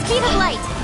Speed of light!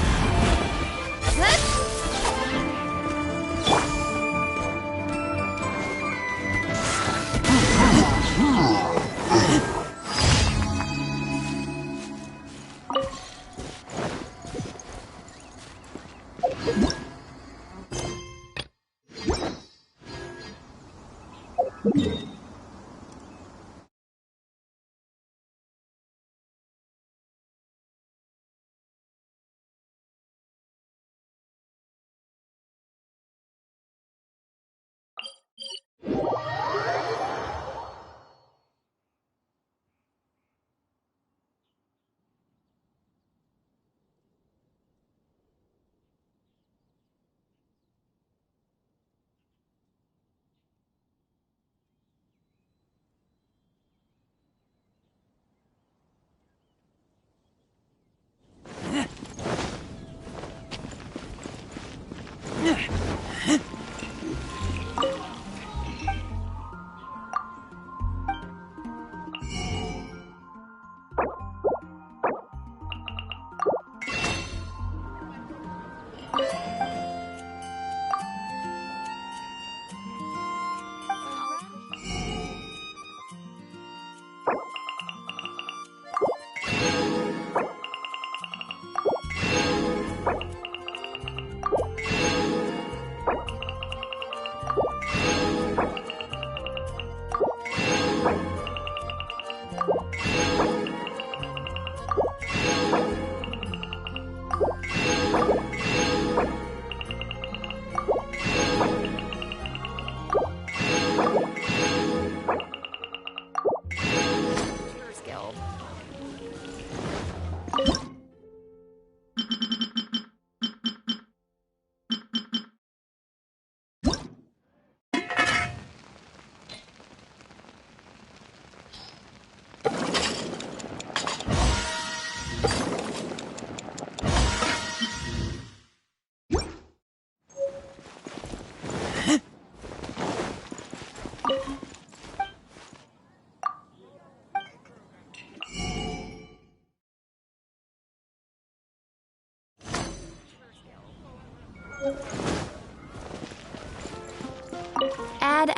Add.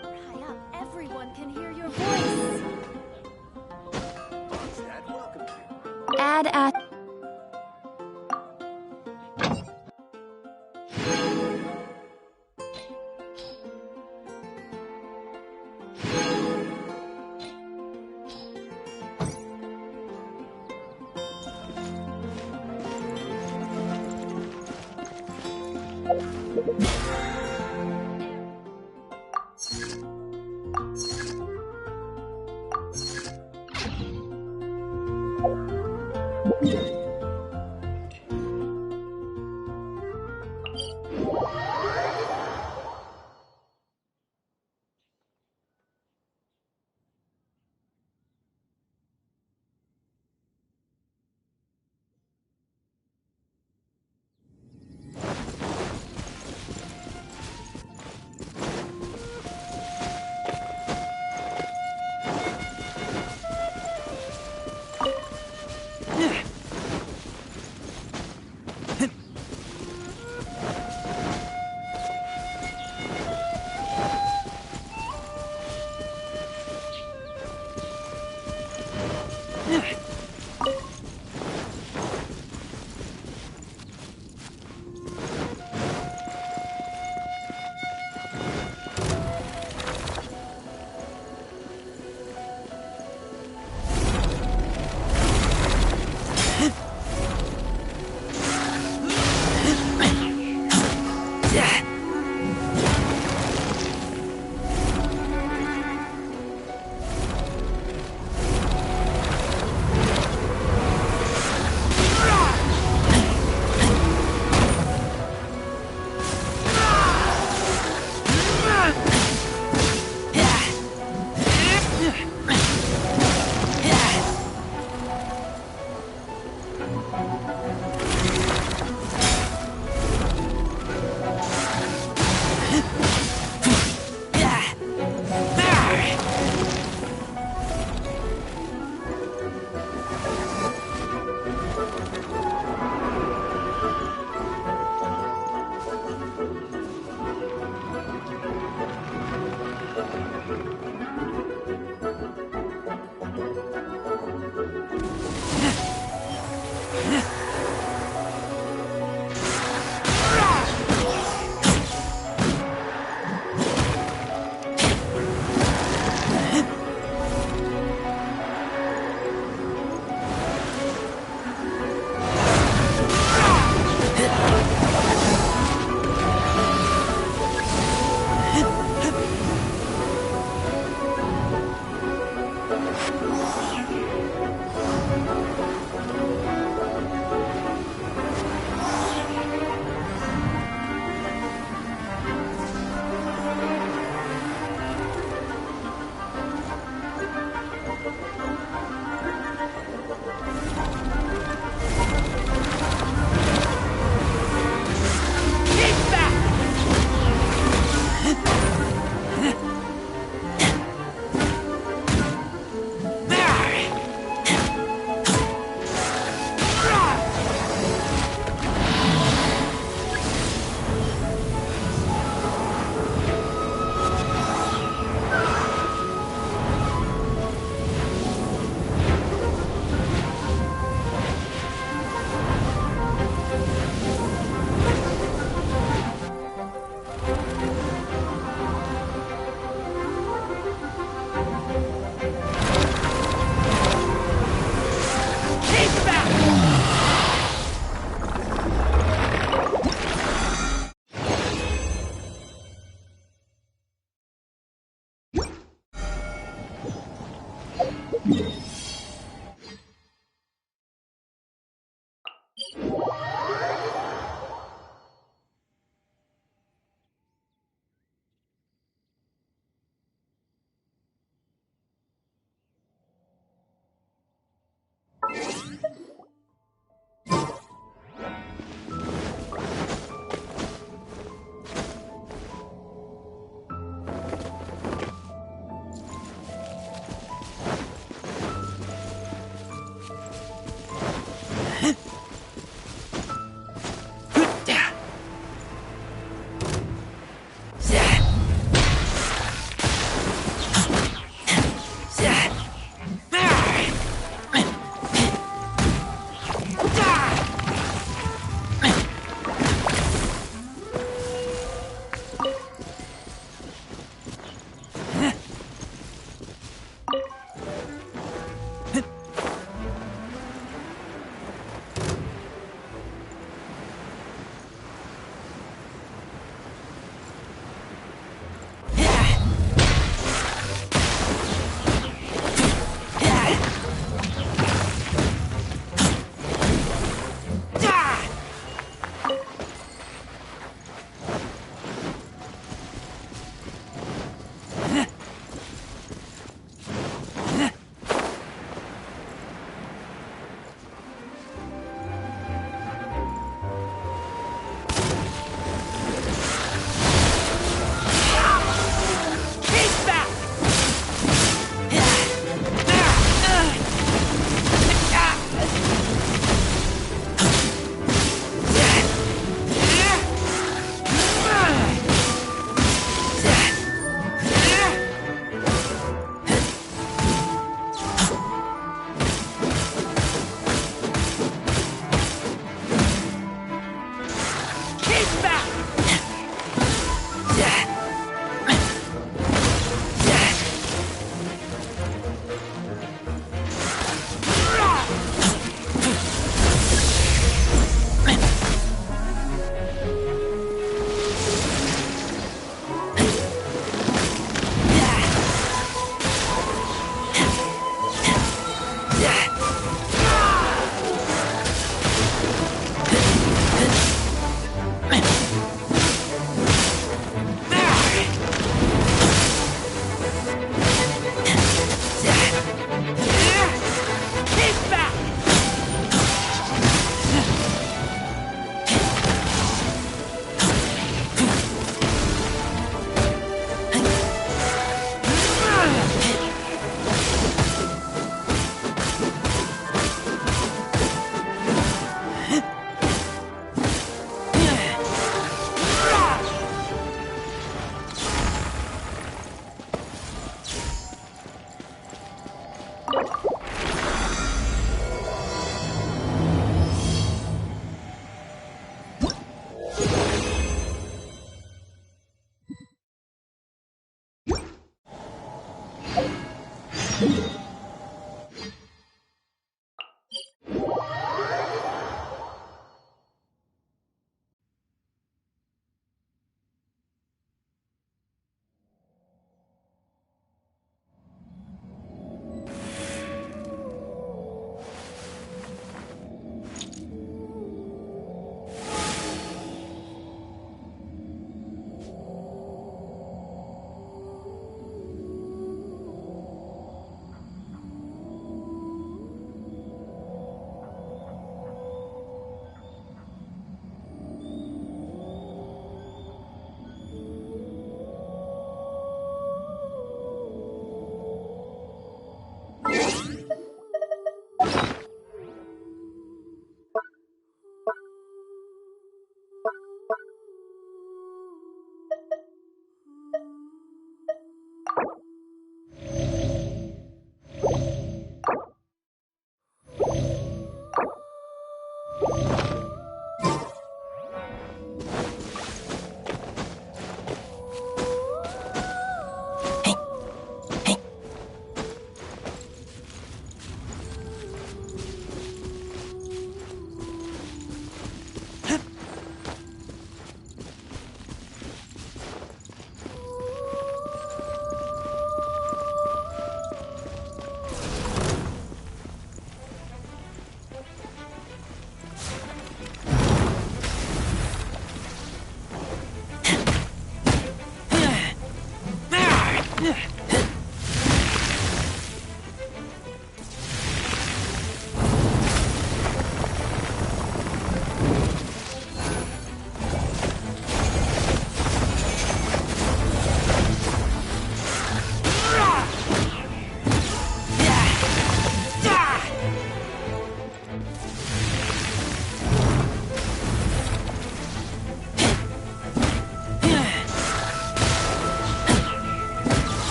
Hurry up, everyone can hear your voice. Add. Yeah.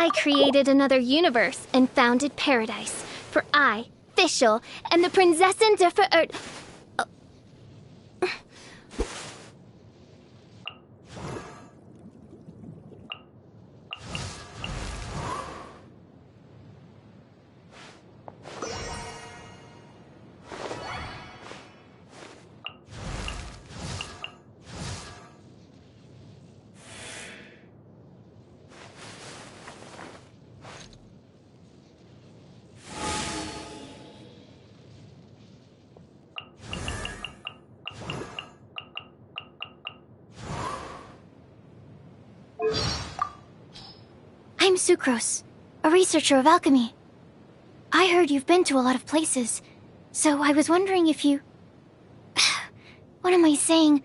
I created another universe and founded paradise. For I, Fischl, am the Prinzessin der Verirrt... I'm Sucrose, a researcher of alchemy. I heard you've been to a lot of places, so I was wondering if you... What am I saying?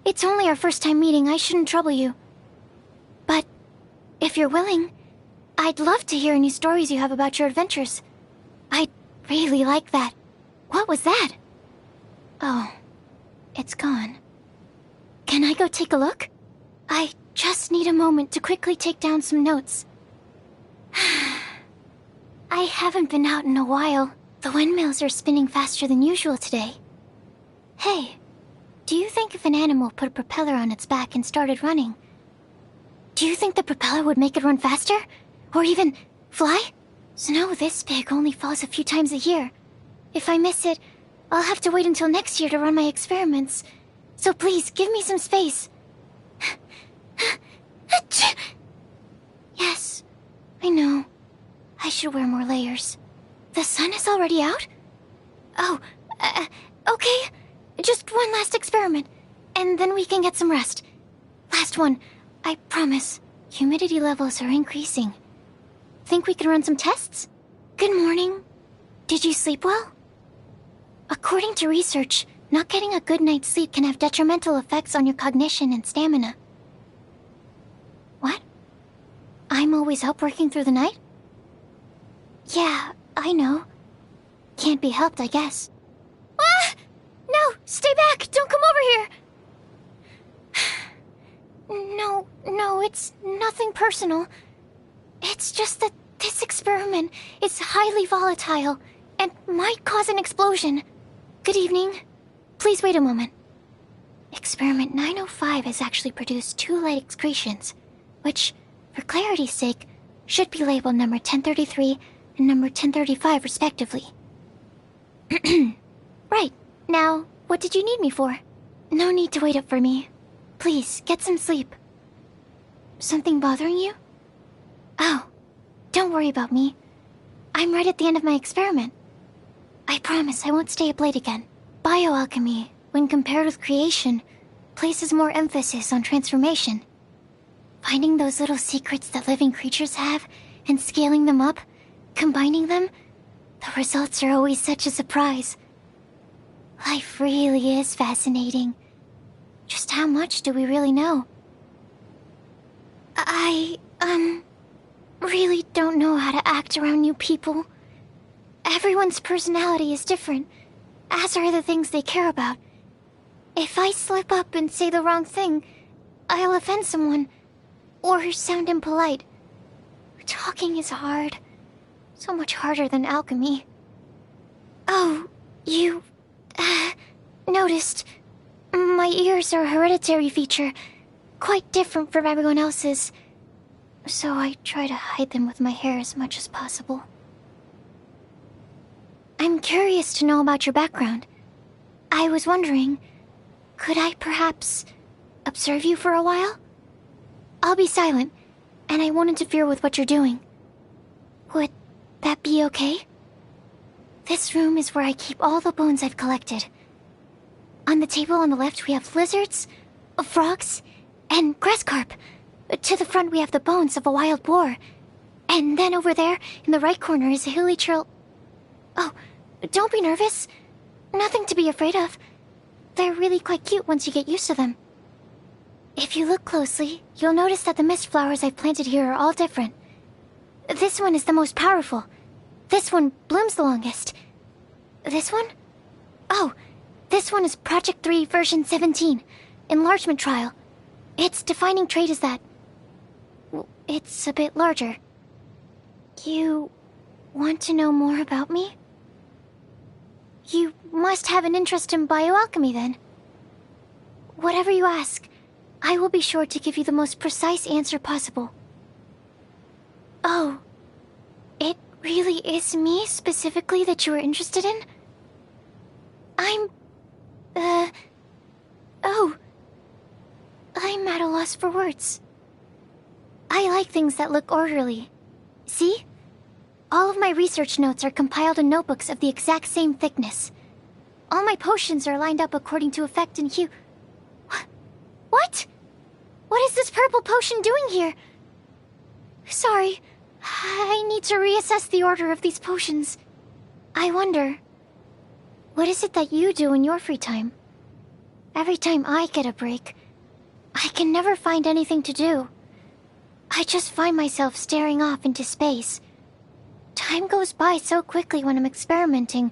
It's only our first time meeting, I shouldn't trouble you. But, if you're willing, I'd love to hear any stories you have about your adventures. I'd really like that. What was that? Oh, it's gone. Can I go take a look? I just need a moment to quickly take down some notes. I haven't been out in a while. The windmills are spinning faster than usual today. Hey, do you think if an animal put a propeller on its back and started running, do you think the propeller would make it run faster? Or even fly? Snow this big only falls a few times a year. If I miss it, I'll have to wait until next year to run my experiments. So please, give me some space. Yes, I know. I should wear more layers. The sun is already out? Oh, okay. Just one last experiment, and then we can get some rest. Last one, I promise. Humidity levels are increasing. Think we can run some tests? Good morning. Did you sleep well? According to research, not getting a good night's sleep can have detrimental effects on your cognition and stamina. What? I'm always up working through the night? Yeah, I know. Can't be helped, I guess. Ah! No! Stay back! Don't come over here! No, it's nothing personal. It's just that this experiment is highly volatile and might cause an explosion. Good evening. Please wait a moment. Experiment 905 has actually produced 2 light excretions, which, for clarity's sake, should be labeled number 1033 and number 1035 respectively. Right. Now, what did you need me for? No need to wait up for me. Please, get some sleep. Something bothering you? Oh, don't worry about me. I'm right at the end of my experiment. I promise I won't stay up late again. Bioalchemy, when compared with creation, places more emphasis on transformation. Finding those little secrets that living creatures have, and scaling them up, combining them, the results are always such a surprise. Life really is fascinating. Just how much do we really know? I really don't know how to act around new people. Everyone's personality is different, as are the things they care about. If I slip up and say the wrong thing, I'll offend someone, or sound impolite. Talking is hard. So much harder than alchemy. Oh, you... noticed. My ears are a hereditary feature, quite different from everyone else's. So I try to hide them with my hair as much as possible. I'm curious to know about your background. I was wondering, could I perhaps observe you for a while? I'll be silent, and I won't interfere with what you're doing. Would that be okay? This room is where I keep all the bones I've collected. On the table on the left we have lizards, frogs, and grass carp. To the front we have the bones of a wild boar. And then over there, in the right corner, is a hilly trail... Oh, don't be nervous. Nothing to be afraid of. They're really quite cute once you get used to them. If you look closely, you'll notice that the mist flowers I've planted here are all different. This one is the most powerful. This one blooms the longest. This one? Oh, this one is Project 3 version 17, enlargement trial. Its defining trait is that... it's a bit larger. You want to know more about me? You must have an interest in bioalchemy, then. Whatever you ask, I will be sure to give you the most precise answer possible. Oh, it really is me specifically that you are interested in? I'm at a loss for words. I like things that look orderly. See? All of my research notes are compiled in notebooks of the exact same thickness. All my potions are lined up according to effect and hue. What? What is this purple potion doing here? Sorry, I need to reassess the order of these potions. I wonder, what is it that you do in your free time? Every time I get a break, I can never find anything to do. I just find myself staring off into space. Time goes by so quickly when I'm experimenting.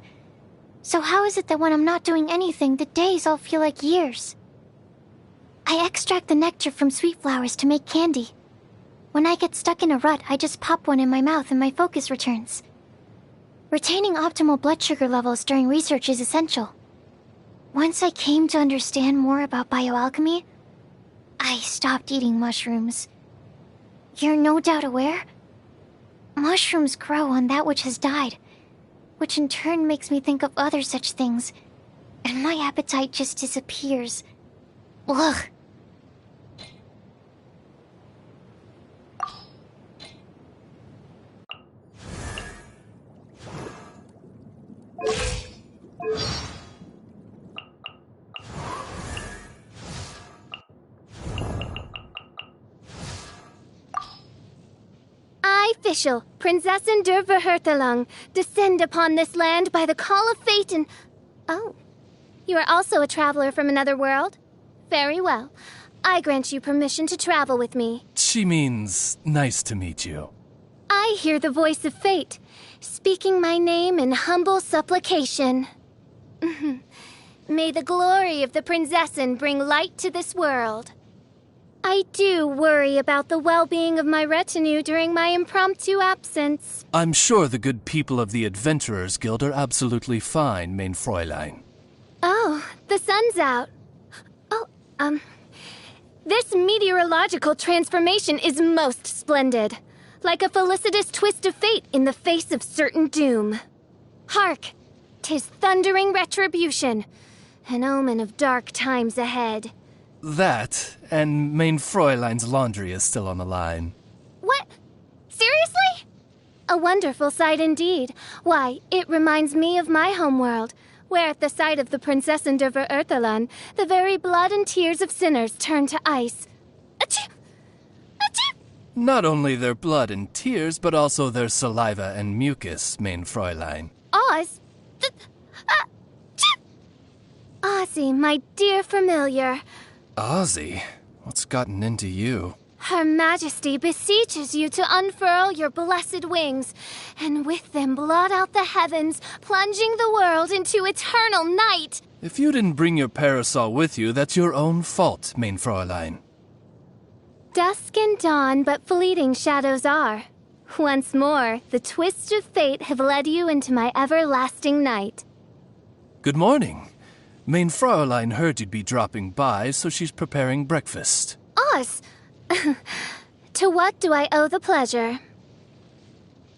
So how is it that when I'm not doing anything, the days all feel like years? I extract the nectar from sweet flowers to make candy. When I get stuck in a rut, I just pop one in my mouth and my focus returns. Retaining optimal blood sugar levels during research is essential. Once I came to understand more about bioalchemy, I stopped eating mushrooms. You're no doubt aware? Mushrooms grow on that which has died, which in turn makes me think of other such things, and my appetite just disappears. Ugh. I, Fischl, Prinzessin der Verhurtelung, descend upon this land by the call of fate and... Oh, you are also a traveler from another world? Very well. I grant you permission to travel with me. She means nice to meet you. I hear the voice of fate, speaking my name in humble supplication. May the glory of the Prinzessin bring light to this world. I do worry about the well-being of my retinue during my impromptu absence. I'm sure the good people of the Adventurers Guild are absolutely fine, mein Fräulein. Oh, the sun's out. This meteorological transformation is most splendid. Like a felicitous twist of fate in the face of certain doom. Hark! 'Tis thundering retribution, an omen of dark times ahead. That, and mein Fräulein's laundry is still on the line. What? Seriously? A wonderful sight indeed. Why, it reminds me of my homeworld, where at the sight of the Prinzessin der Verurtelung, the very blood and tears of sinners turn to ice. Achoo! Achoo! Not only their blood and tears, but also their saliva and mucus, mein Fräulein. Oz? Ozzy, my dear familiar. Ozzy? What's gotten into you? Her Majesty beseeches you to unfurl your blessed wings, and with them blot out the heavens, plunging the world into eternal night. If you didn't bring your parasol with you, that's your own fault, mein Fräulein. Dusk and dawn, but fleeting shadows are. Once more, the twists of fate have led you into my everlasting night. Good morning. Mein Fräulein heard you'd be dropping by, so she's preparing breakfast. Oz! To what do I owe the pleasure?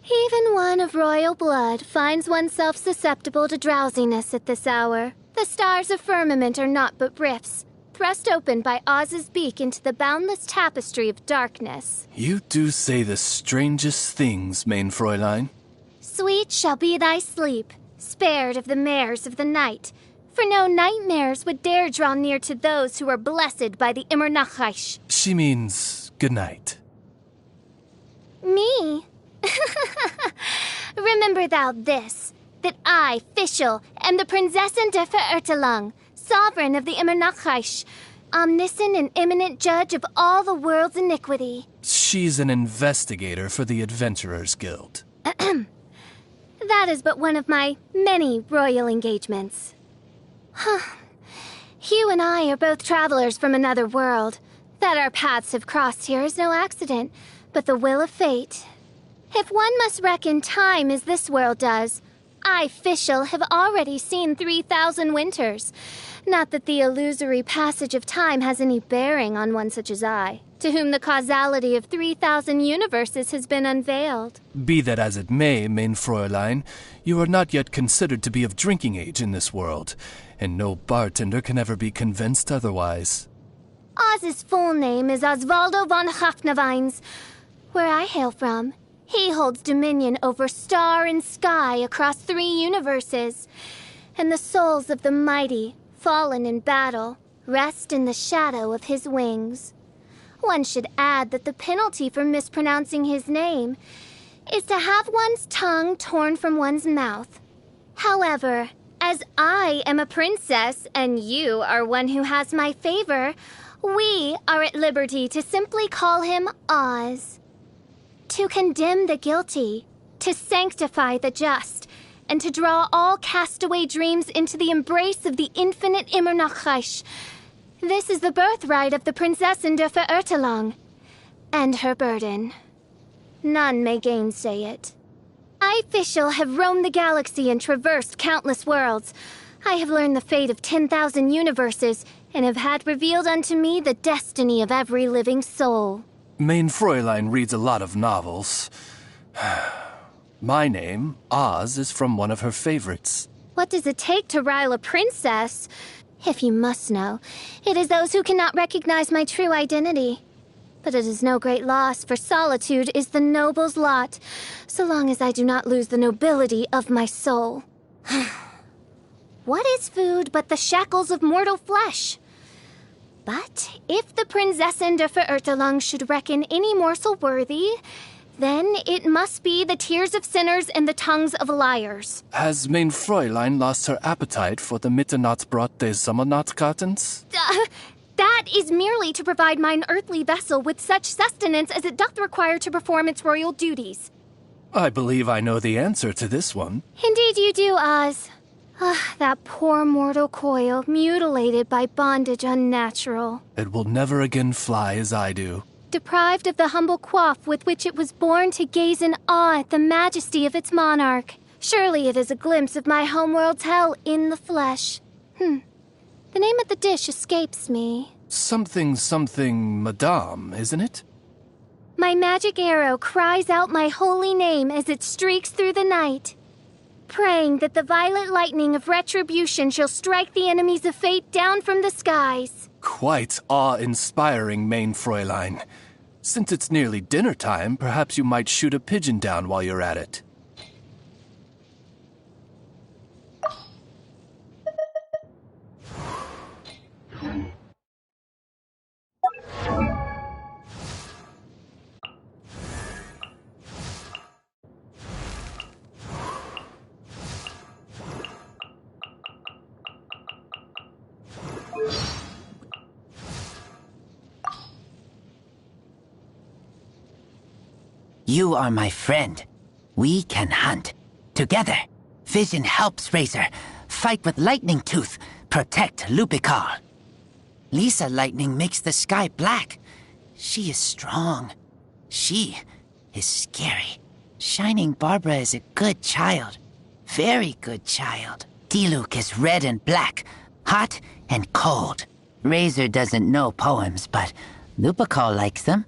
Even one of royal blood finds oneself susceptible to drowsiness at this hour. The stars of firmament are naught but rifts, thrust open by Oz's beak into the boundless tapestry of darkness. You do say the strangest things, mein Fräulein. Sweet shall be thy sleep, spared of the mares of the night, for no nightmares would dare draw near to those who are blessed by the Immernachash. She means good night. Me? Remember thou this, that I, Fischl, am the Prinzessin der Verurtelung, sovereign of the Immernachash, omniscient and imminent judge of all the world's iniquity. She's an investigator for the Adventurers Guild. That is but one of my many royal engagements. You and I are both travelers from another world. That our paths have crossed here is no accident, but the will of fate. If one must reckon time as this world does, I, Fischl, have already seen 3,000 winters. Not that the illusory passage of time has any bearing on one such as I, to whom the causality of 3,000 universes has been unveiled. Be that as it may, mein Fräulein, you are not yet considered to be of drinking age in this world, and no bartender can ever be convinced otherwise. Oz's full name is Osvaldo von Hafnavines. Where I hail from, he holds dominion over star and sky across 3 universes, and the souls of the mighty, fallen in battle, rest in the shadow of his wings. One should add that the penalty for mispronouncing his name is to have one's tongue torn from one's mouth. However, as I am a princess and you are one who has my favor, we are at liberty to simply call him Oz. To condemn the guilty, to sanctify the just, and to draw all castaway dreams into the embrace of the infinite Immernachreich. This is the birthright of the Prinzessin der Verirrtelung, and her burden. None may gainsay it. I, Fischl, have roamed the galaxy and traversed countless worlds. I have learned the fate of 10,000 universes, and have had revealed unto me the destiny of every living soul. Mein Fräulein reads a lot of novels. My name, Oz, is from one of her favorites. What does it take to rile a princess? If you must know, it is those who cannot recognize my true identity. But it is no great loss, for solitude is the noble's lot, so long as I do not lose the nobility of my soul. What is food but the shackles of mortal flesh? But if the Prinzessin der Verirrtelung should reckon any morsel worthy, then it must be the tears of sinners and the tongues of liars. Has mein Fräulein lost her appetite for the Mitternachtsbrot des Sommernachtgartens? That is merely to provide mine earthly vessel with such sustenance as it doth require to perform its royal duties. I believe I know the answer to this one. Indeed you do, Oz. That poor mortal coil, mutilated by bondage unnatural. It will never again fly as I do. Deprived of the humble coif with which it was born to gaze in awe at the majesty of its monarch. Surely it is a glimpse of my homeworld's hell in the flesh. The name of the dish escapes me. Something, madame, isn't it? My magic arrow cries out my holy name as it streaks through the night, praying that the violet lightning of retribution shall strike the enemies of fate down from the skies. Quite awe-inspiring, mein Fräulein. Since it's nearly dinner time, perhaps you might shoot a pigeon down while you're at it. You are my friend. We can hunt. Together. Vision helps Razor. Fight with Lightning Tooth. Protect Lupical. Lisa Lightning makes the sky black. She is strong. She is scary. Shining Barbara is a good child. Very good child. Diluc is red and black. Hot and cold. Razor doesn't know poems, but Lupical likes them.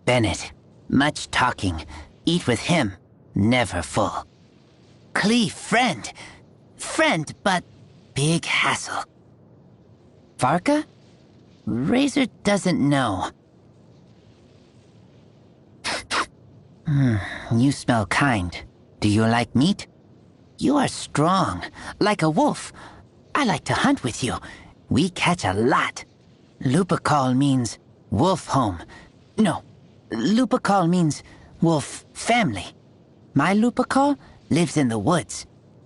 Bennett. Much talking. Eat with him. Never full. Clee, friend. Friend, but big hassle. Varka? Razor doesn't know. You smell kind. Do you like meat? You are strong, like a wolf. I like to hunt with you. We catch a lot. Lupical means wolf home. No, Lupical means wolf family. My Lupical lives in the woods.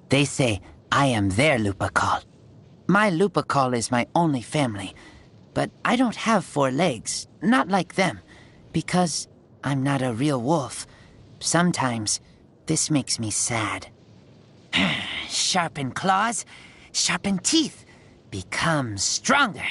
They say I am their Lupical. My Lupical is my only family, but I don't have 4 legs, not like them, because I'm not a real wolf. Sometimes this makes me sad. Sharpen claws, sharpen teeth, become stronger.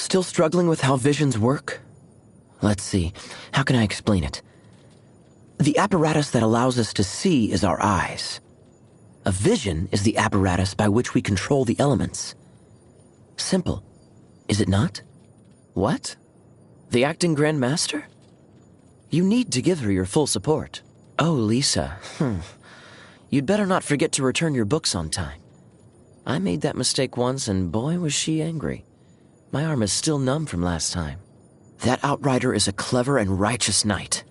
Still struggling with how visions work? Let's see, how can I explain it? The apparatus that allows us to see is our eyes. A vision is the apparatus by which we control the elements. Simple, is it not? What? The acting Grand Master? You need to give her your full support. Oh, Lisa, You'd better not forget to return your books on time. I made that mistake once, and boy was she angry. My arm is still numb from last time. That outrider is a clever and righteous knight.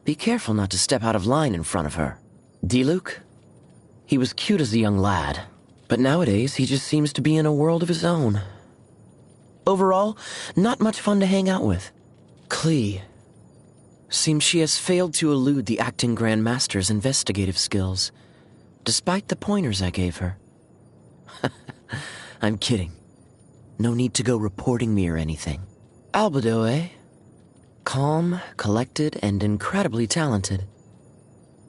Be careful not to step out of line in front of her. Diluc? He was cute as a young lad, but nowadays he just seems to be in a world of his own. Overall, not much fun to hang out with. Klee. Seems she has failed to elude the acting Grand Master's investigative skills, despite the pointers I gave her. I'm kidding. No need to go reporting me or anything. Albedo, eh? Calm, collected, and incredibly talented.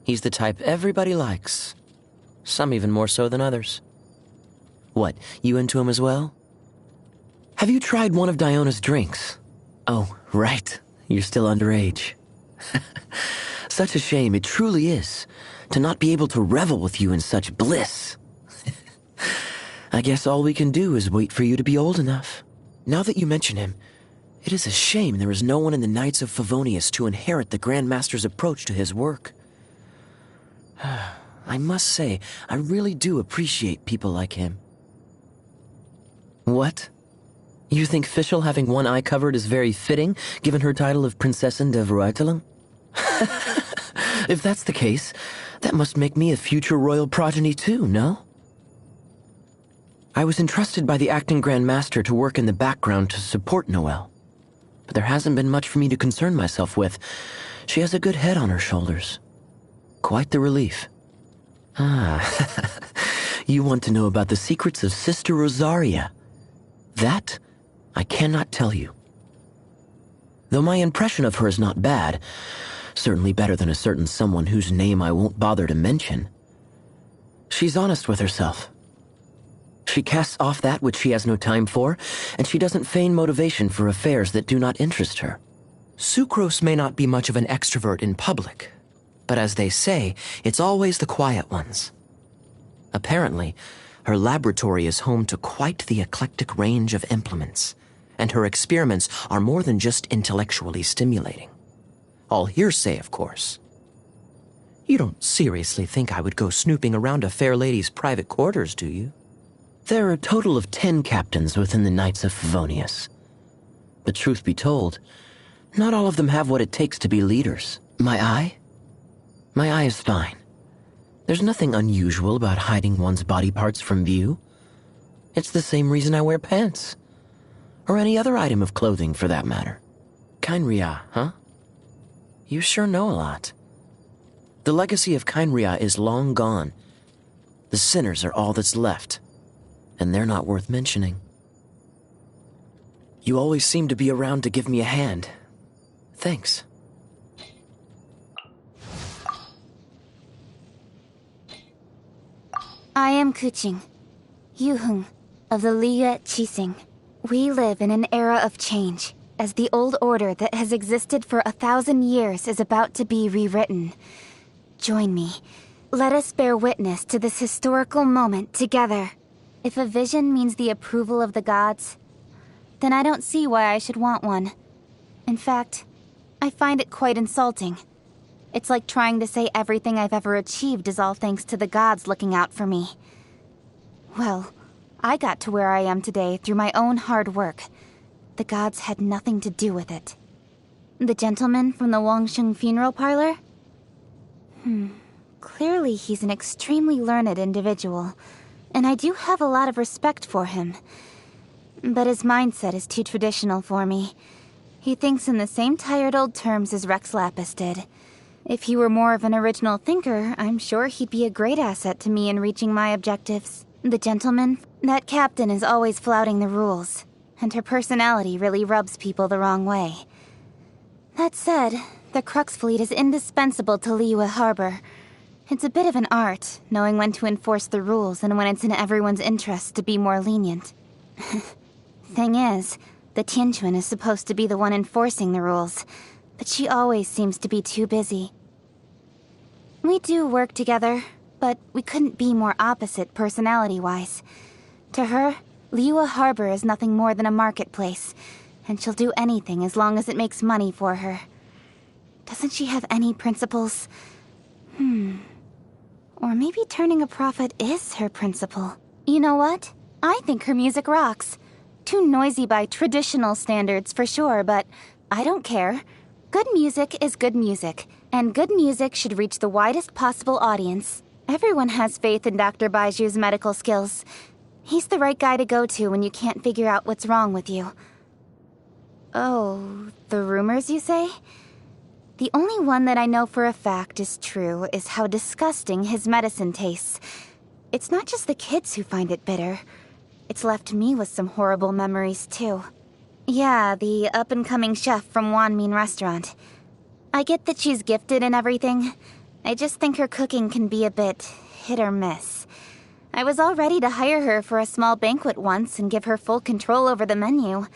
He's the type everybody likes. Some even more so than others. What, you into him as well? Have you tried one of Diona's drinks? Oh, right. You're still underage. Such a shame, it truly is, to not be able to revel with you in such bliss. I guess all we can do is wait for you to be old enough. Now that you mention him, it is a shame there is no one in the Knights of Favonius to inherit the Grand Master's approach to his work. I must say, I really do appreciate people like him. What? You think Fischl having one eye covered is very fitting, given her title of Prinzessin der Verurteilung? If that's the case, that must make me a future royal progeny too, no? I was entrusted by the acting Grand Master to work in the background to support Noelle. But there hasn't been much for me to concern myself with. She has a good head on her shoulders. Quite the relief. Ah, you want to know about the secrets of Sister Rosaria. That I cannot tell you. Though my impression of her is not bad, certainly better than a certain someone whose name I won't bother to mention. She's honest with herself. She casts off that which she has no time for, and she doesn't feign motivation for affairs that do not interest her. Sucrose may not be much of an extrovert in public, but as they say, it's always the quiet ones. Apparently, her laboratory is home to quite the eclectic range of implements, and her experiments are more than just intellectually stimulating. All hearsay, of course. You don't seriously think I would go snooping around a fair lady's private quarters, do you? There are a total of 10 captains within the Knights of Favonius. But truth be told, not all of them have what it takes to be leaders. My eye? My eye is fine. There's nothing unusual about hiding one's body parts from view. It's the same reason I wear pants. Or any other item of clothing, for that matter. Kainria, huh? You sure know a lot. The legacy of Kainria is long gone. The sinners are all that's left, and they're not worth mentioning. You always seem to be around to give me a hand. Thanks. I am Kuching, Yuheng of the Liga Qixing. We live in an era of change, as the old order that has existed for 1,000 years is about to be rewritten. Join me. Let us bear witness to this historical moment together. If a vision means the approval of the gods, then I don't see why I should want one. In fact, I find it quite insulting. It's like trying to say everything I've ever achieved is all thanks to the gods looking out for me. Well, I got to where I am today through my own hard work. The gods had nothing to do with it. The gentleman from the Wangsheng funeral parlor? Clearly he's an extremely learned individual, and I do have a lot of respect for him. But his mindset is too traditional for me. He thinks in the same tired old terms as Rex Lapis did. If he were more of an original thinker, I'm sure he'd be a great asset to me in reaching my objectives. The gentleman, that captain is always flouting the rules, and her personality really rubs people the wrong way. That said, the Crux fleet is indispensable to Liyue Harbor. It's a bit of an art, knowing when to enforce the rules and when it's in everyone's interest to be more lenient. Thing is, The Tianquan is supposed to be the one enforcing the rules, but she always seems to be too busy. We do work together, but we couldn't be more opposite personality-wise. To her, Liyue Harbor is nothing more than a marketplace, and she'll do anything as long as it makes money for her. Doesn't she have any principles? Or maybe turning a profit is her principle. You know what? I think her music rocks. Too noisy by traditional standards for sure, but I don't care. Good music is good music, and good music should reach the widest possible audience. Everyone has faith in Dr. Baiju's medical skills. He's the right guy to go to when you can't figure out what's wrong with you. Oh, the rumors, you say? The only one that I know for a fact is true is how disgusting his medicine tastes. It's not just the kids who find it bitter. It's left me with some horrible memories, too. Yeah, the up-and-coming chef from Wanmin Restaurant. I get that she's gifted and everything. I just think her cooking can be a bit hit or miss. I was all ready to hire her for a small banquet once and give her full control over the menu.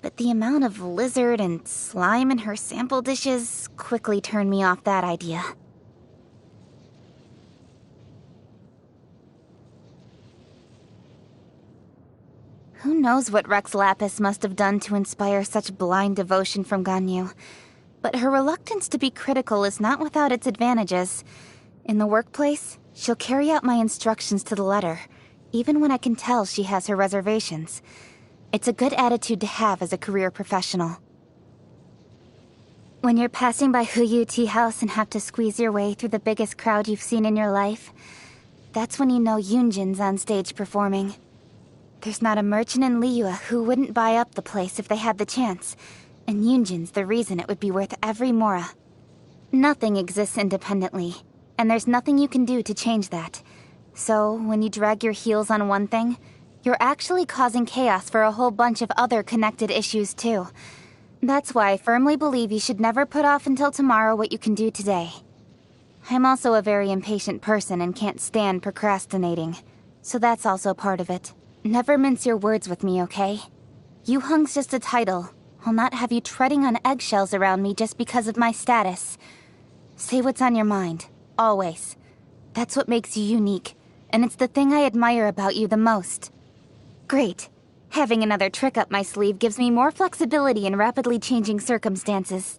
But the amount of lizard and slime in her sample dishes quickly turned me off that idea. Who knows what Rex Lapis must have done to inspire such blind devotion from Ganyu. But her reluctance to be critical is not without its advantages. In the workplace, she'll carry out my instructions to the letter, even when I can tell she has her reservations. It's a good attitude to have as a career professional. When you're passing by Huyu Tea House and have to squeeze your way through the biggest crowd you've seen in your life, that's when you know Yunjin's on stage performing. There's not a merchant in Liyue who wouldn't buy up the place if they had the chance, and Yunjin's the reason it would be worth every mora. Nothing exists independently, and there's nothing you can do to change that. So, when you drag your heels on one thing, you're actually causing chaos for a whole bunch of other connected issues, too. That's why I firmly believe you should never put off until tomorrow what you can do today. I'm also a very impatient person and can't stand procrastinating, so that's also part of it. Never mince your words with me, okay? Yuheng's just a title. I'll not have you treading on eggshells around me just because of my status. Say what's on your mind, always. That's what makes you unique, and it's the thing I admire about you the most. Great. Having another trick up my sleeve gives me more flexibility in rapidly changing circumstances.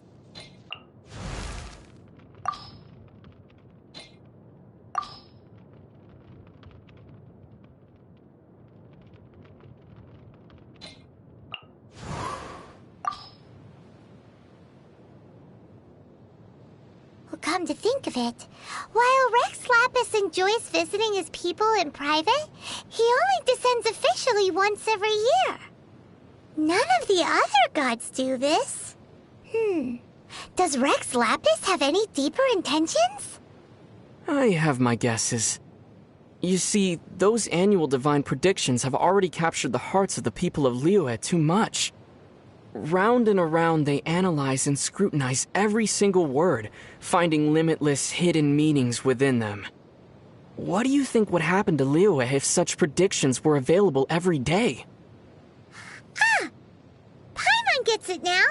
Well, come to think of it, while Rex Lapis enjoys visiting his people in private, he only descends officially once every year. None of the other gods do this. Does Rex Lapis have any deeper intentions? I have my guesses. You see, those annual divine predictions have already captured the hearts of the people of Liyue too much. Round and around, they analyze and scrutinize every single word, finding limitless hidden meanings within them. What do you think would happen to Liyue if such predictions were available every day? Paimon gets it now.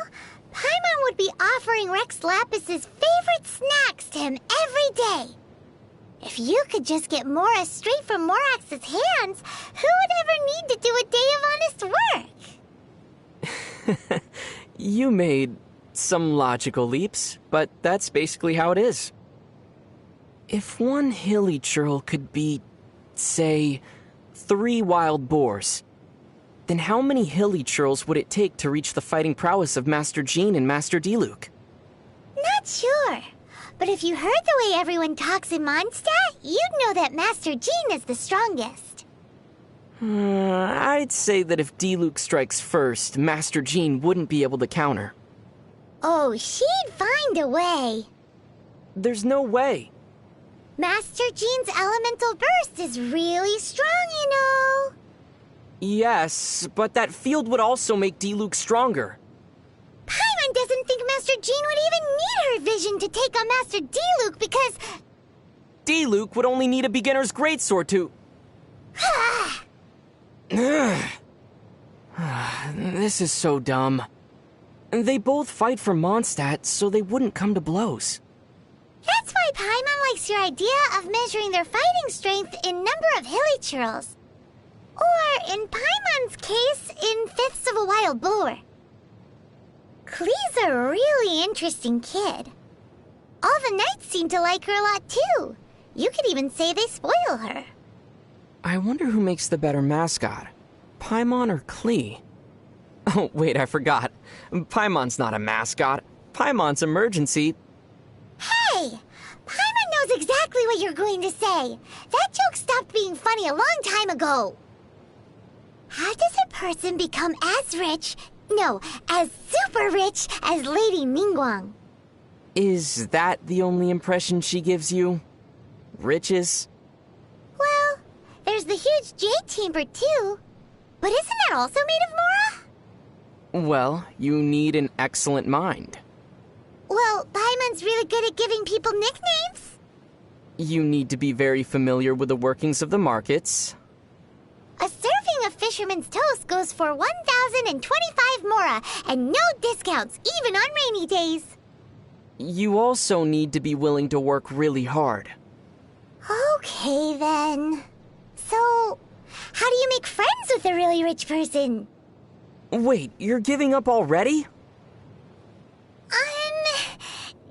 Paimon would be offering Rex Lapis's favorite snacks to him every day. If you could just get Mora straight from Morax's hands, who would ever need to do a day of honest work? You made some logical leaps, but that's basically how it is. If one hilly churl could beat, say, 3 wild boars, then how many hilly churls would it take to reach the fighting prowess of Master Jean and Master Diluc? Not sure. But if you heard the way everyone talks in Mondstadt, you'd know that Master Jean is the strongest. I'd say that if Diluc strikes first, Master Jean wouldn't be able to counter. Oh, she'd find a way. There's no way. Master Jean's elemental burst is really strong, you know. Yes, but that field would also make Diluc stronger. Paimon doesn't think Master Jean would even need her vision to take on Master Diluc because... Diluc would only need a beginner's greatsword to... This is so dumb. They both fight for Mondstadt, so they wouldn't come to blows. That's why Paimon likes your idea of measuring their fighting strength in number of hilichurls. Or, in Paimon's case, in fifths of a wild boar. Klee's a really interesting kid. All the knights seem to like her a lot, too. You could even say they spoil her. I wonder who makes the better mascot, Paimon or Klee? Oh, wait, I forgot. Paimon's not a mascot. Paimon's emergency. Hey! Paimon knows exactly what you're going to say. That joke stopped being funny a long time ago. How does a person become as rich, no, as super rich as Lady Ningguang? Is that the only impression she gives you? Riches? Well, there's the huge jade chamber too. But isn't that also made of Mora? Well, you need an excellent mind. Well, Paimon's really good at giving people nicknames. You need to be very familiar with the workings of the markets. A serving of fisherman's toast goes for 1,025 Mora, and no discounts, even on rainy days. You also need to be willing to work really hard. Okay, then. So, how do you make friends with a really rich person? Wait, you're giving up already?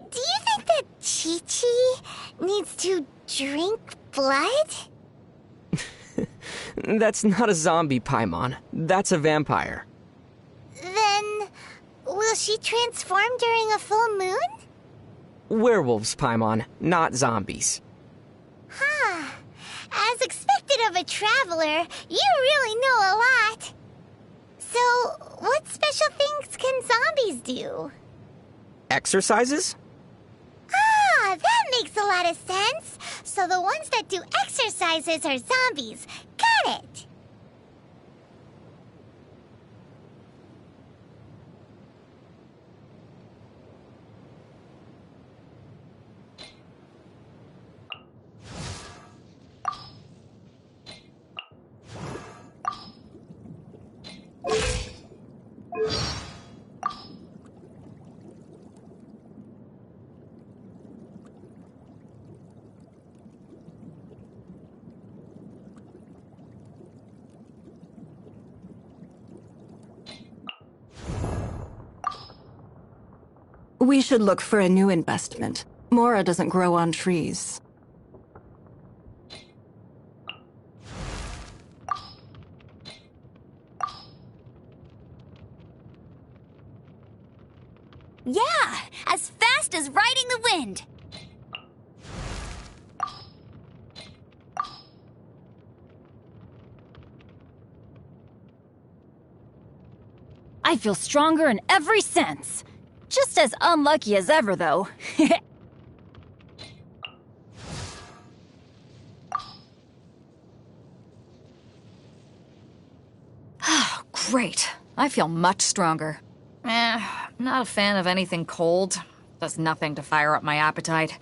Do you think that Chi-Chi needs to drink blood? That's not a zombie, Paimon. That's a vampire. Then, will she transform during a full moon? Werewolves, Paimon, not zombies. Huh. As expected of a traveler, you really know a lot. So, what special things can zombies do? Exercises? Ah, that makes a lot of sense. So the ones that do exercises are zombies. Got it. We should look for a new investment. Mora doesn't grow on trees. Yeah, as fast as riding the wind. I feel stronger in every sense. Just as unlucky as ever, though. Great. I feel much stronger. Not a fan of anything cold. Does nothing to fire up my appetite.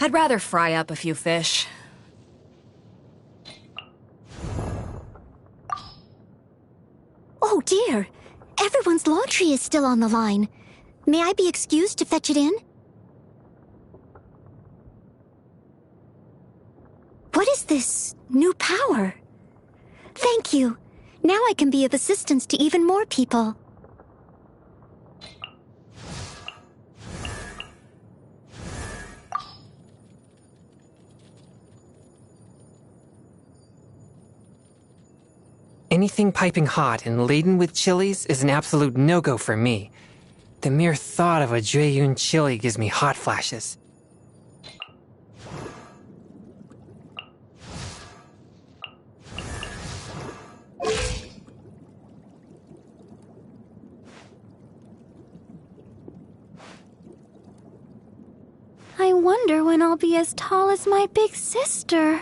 I'd rather fry up a few fish. Oh dear! Everyone's laundry is still on the line. May I be excused to fetch it in? What is this new power? Thank you. Now I can be of assistance to even more people. Anything piping hot and laden with chilies is an absolute no-go for me. The mere thought of a Jueyun chili gives me hot flashes. I wonder when I'll be as tall as my big sister.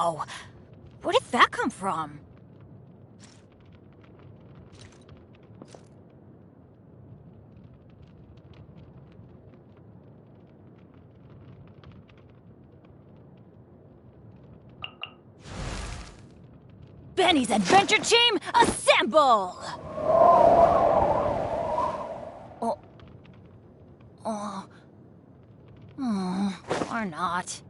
Whoa! Where did that come from? Benny's Adventure Team, assemble! Or not.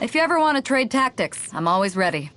If you ever want to trade tactics, I'm always ready.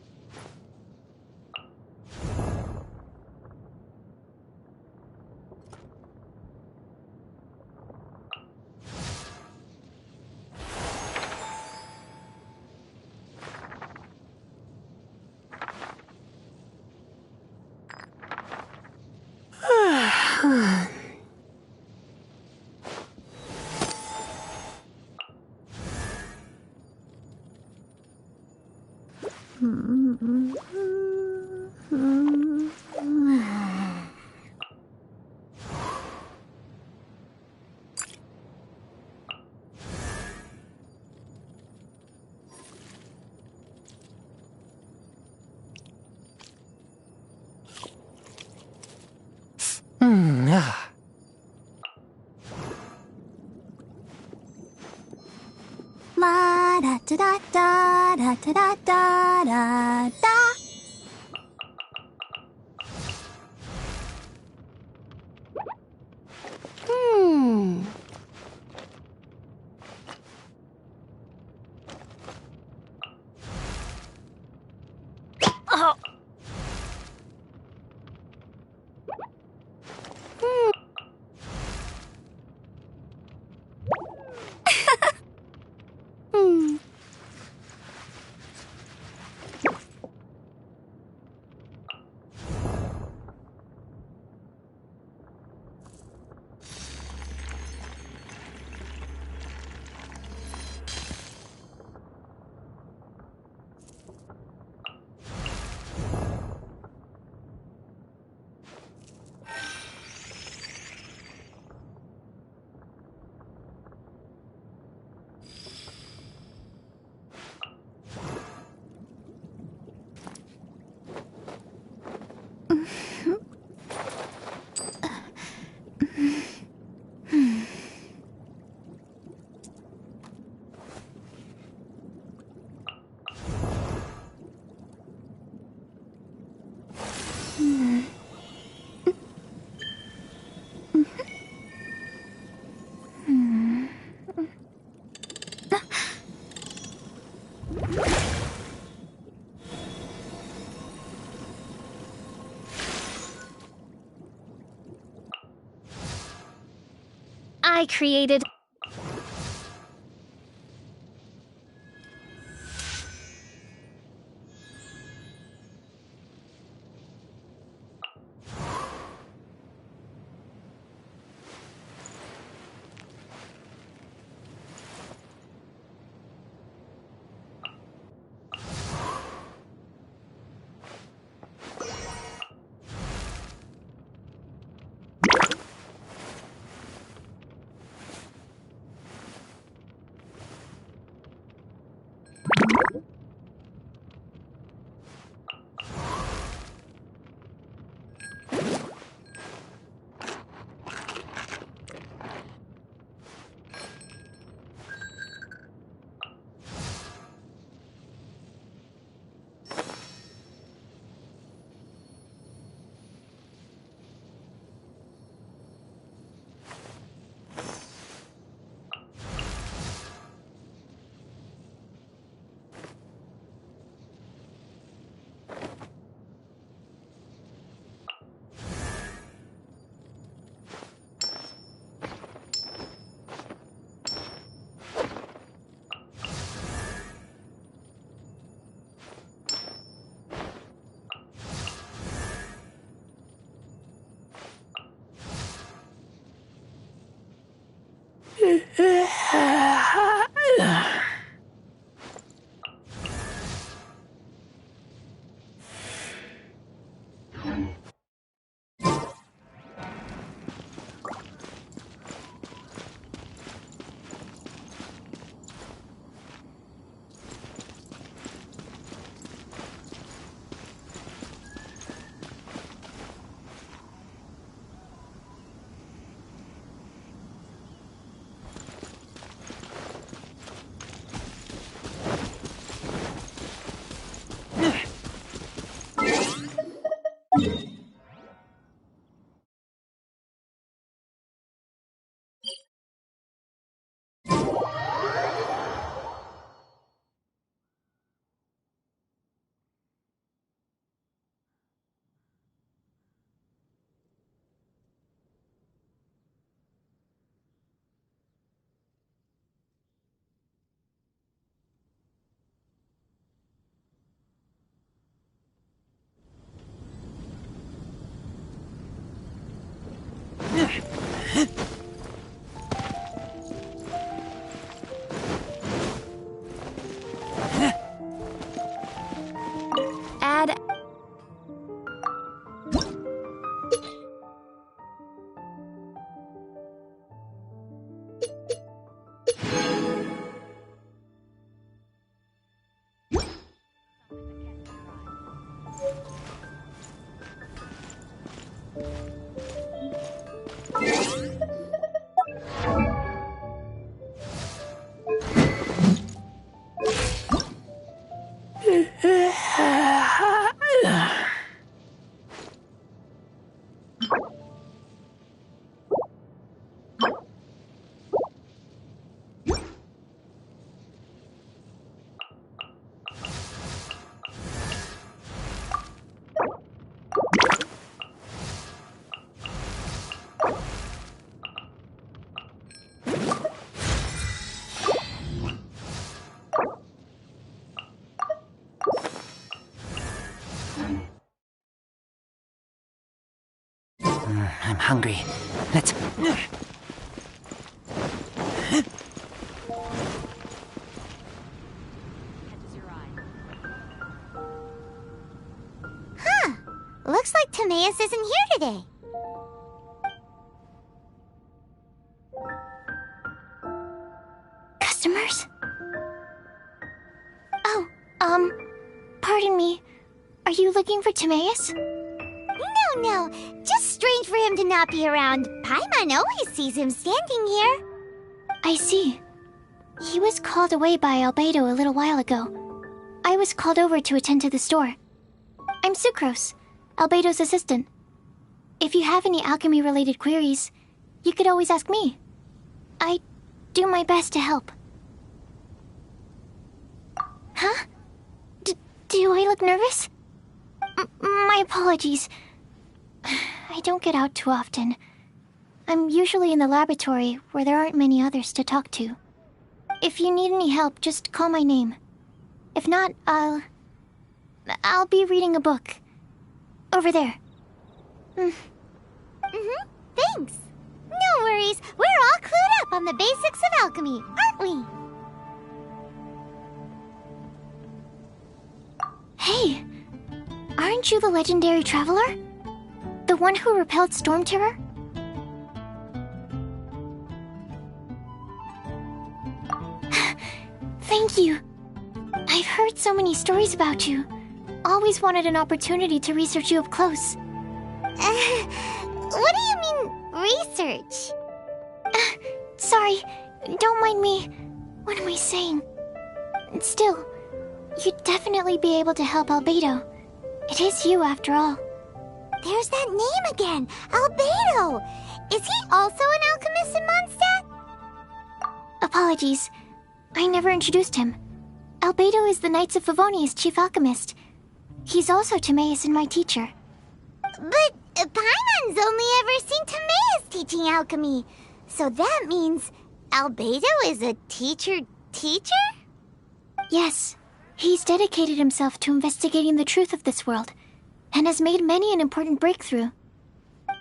La da da da da da da da da da. I created... Add... I'm hungry. Let's... Huh. Looks like Timaeus isn't here today. Customers? Oh, pardon me. Are you looking for Timaeus? No. Just strange for him to not be around. Paimon always sees him standing here. I see. He was called away by Albedo a little while ago. I was called over to attend to the store. I'm Sucrose, Albedo's assistant. If you have any alchemy-related queries, you could always ask me. I do my best to help. Huh? Do I look nervous? My apologies. I don't get out too often. I'm usually in the laboratory where there aren't many others to talk to. If you need any help, just call my name. If not, I'll be reading a book. Over there. Thanks. No worries. We're all clued up on the basics of alchemy, aren't we? Hey! Aren't you the legendary traveler? The one who repelled Storm Terror? Thank you. I've heard so many stories about you. Always wanted an opportunity to research you up close. What do you mean, research? Sorry, don't mind me. What am I saying? Still, you'd definitely be able to help Albedo. It is you, after all. There's that name again, Albedo. Is he also an alchemist in Mondstadt? Apologies. I never introduced him. Albedo is the Knights of Favonia's chief alchemist. He's also Timaeus and my teacher. But Paimon's only ever seen Timaeus teaching alchemy. So that means Albedo is a teacher? Yes. He's dedicated himself to investigating the truth of this world, and has made many an important breakthrough.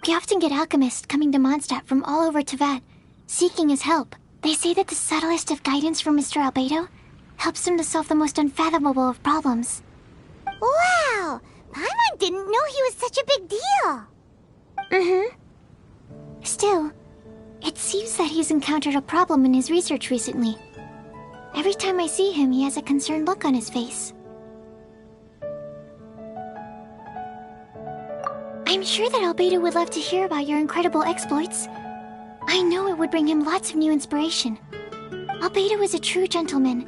We often get alchemists coming to Mondstadt from all over Teyvat, seeking his help. They say that the subtlest of guidance from Mr. Albedo helps him to solve the most unfathomable of problems. Wow! Paimon didn't know he was such a big deal. Still, it seems that he's encountered a problem in his research recently. Every time I see him, he has a concerned look on his face. I'm sure that Albedo would love to hear about your incredible exploits. I know it would bring him lots of new inspiration. Albedo is a true gentleman.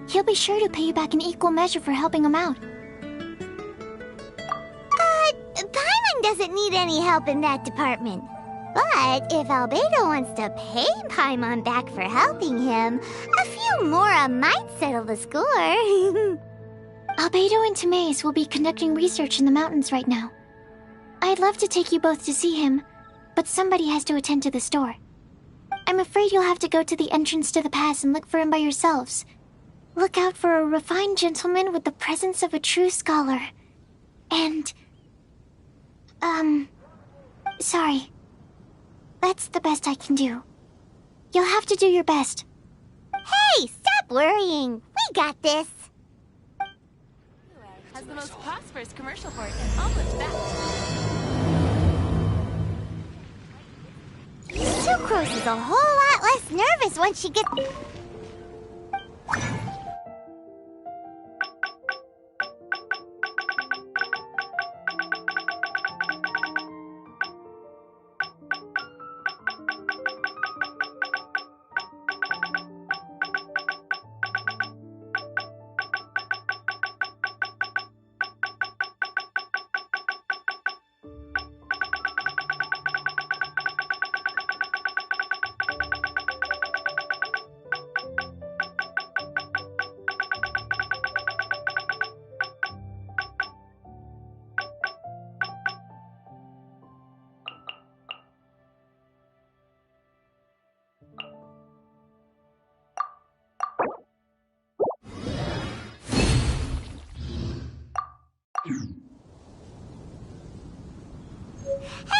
He'll be sure to pay you back in equal measure for helping him out. Paimon doesn't need any help in that department. But if Albedo wants to pay Paimon back for helping him, a few more might settle the score. Albedo and Timaeus will be conducting research in the mountains right now. I'd love to take you both to see him, but somebody has to attend to the store. I'm afraid you'll have to go to the entrance to the pass and look for him by yourselves. Look out for a refined gentleman with the presence of a true scholar. And... sorry. That's the best I can do. You'll have to do your best. Hey, stop worrying. We got this. Has the most prosperous commercial port in almost that. Sucrose is a whole lot less nervous once she gets...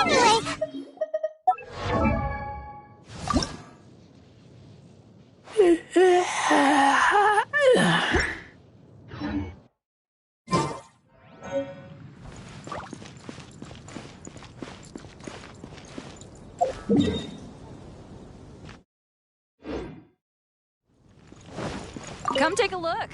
Anyway... Come take a look.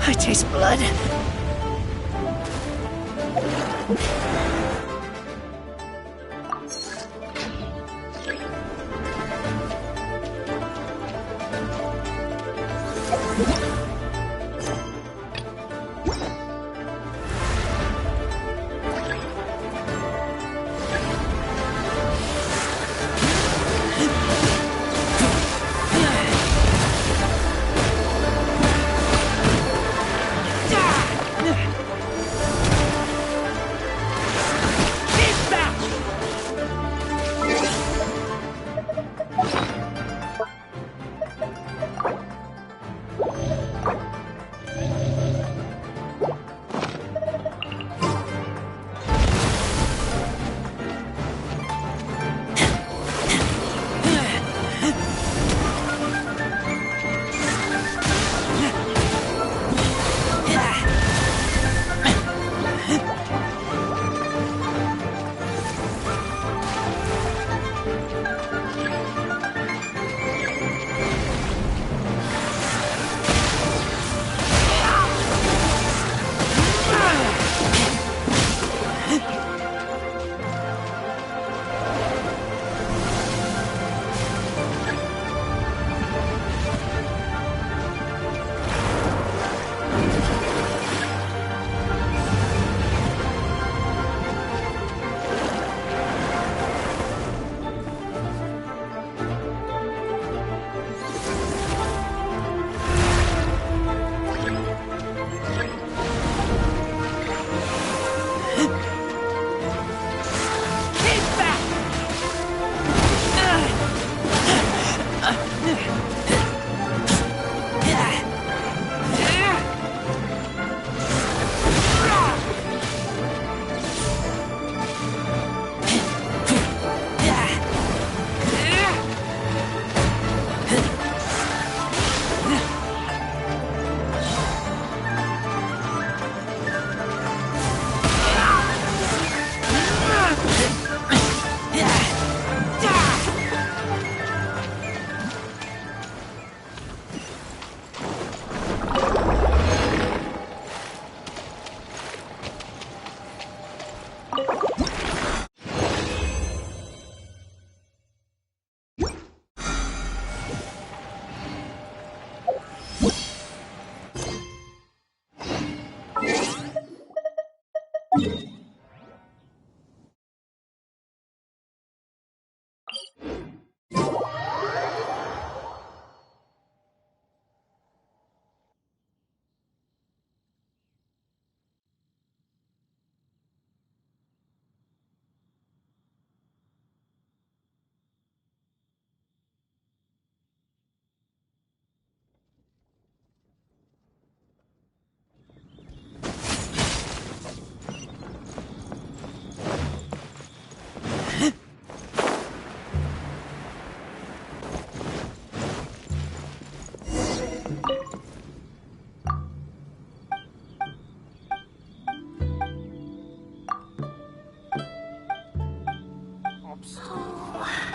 I taste blood.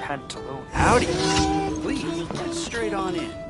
pantaloon. Howdy. Please, get straight on in.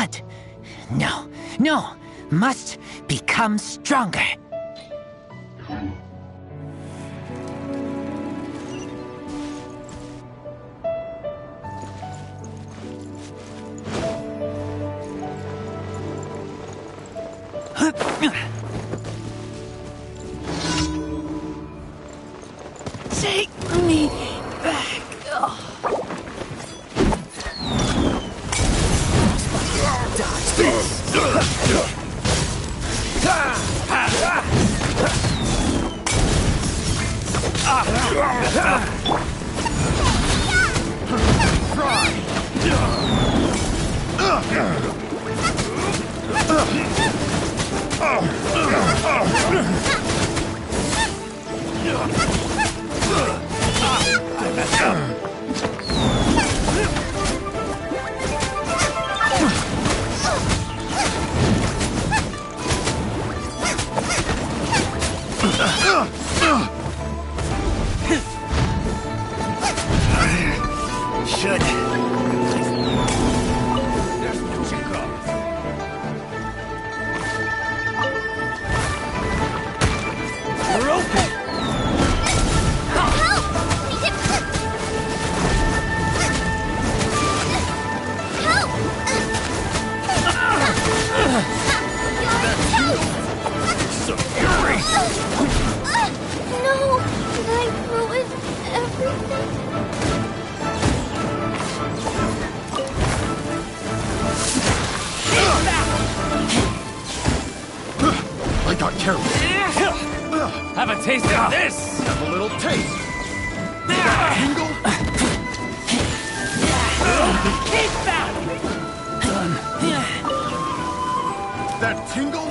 hunt. No, no, must become stronger. Take me back. Dodge this. Should. There's no chico. We're open. So fury. No! Did I ruin everything? I got carried. Have a taste of this! Have a little taste. That tingle? Keep that! That tingle?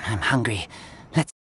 I'm hungry. Let's...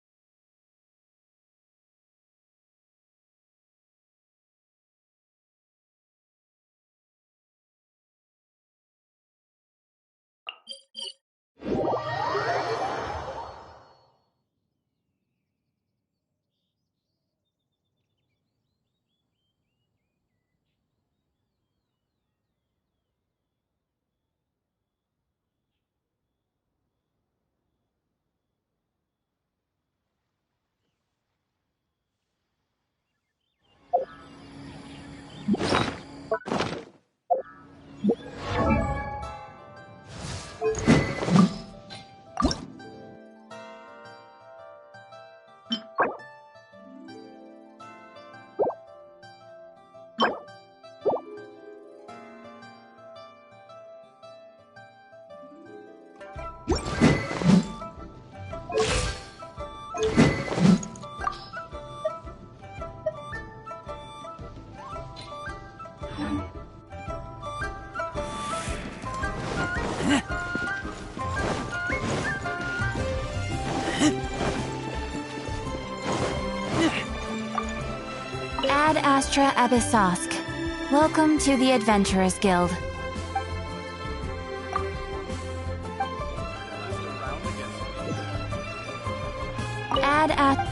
Ad Astra Abyssosk. Welcome to the Adventurers Guild. Ad Astra...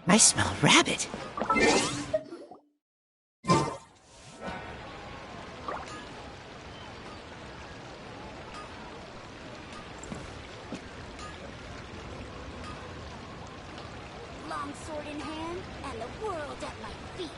I smell rabbit. Long sword in hand, and the world at my feet.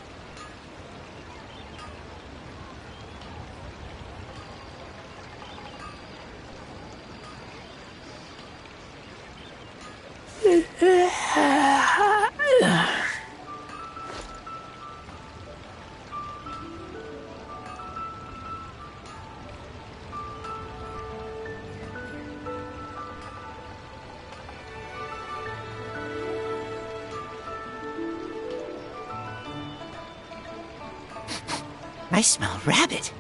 I smell rabbit.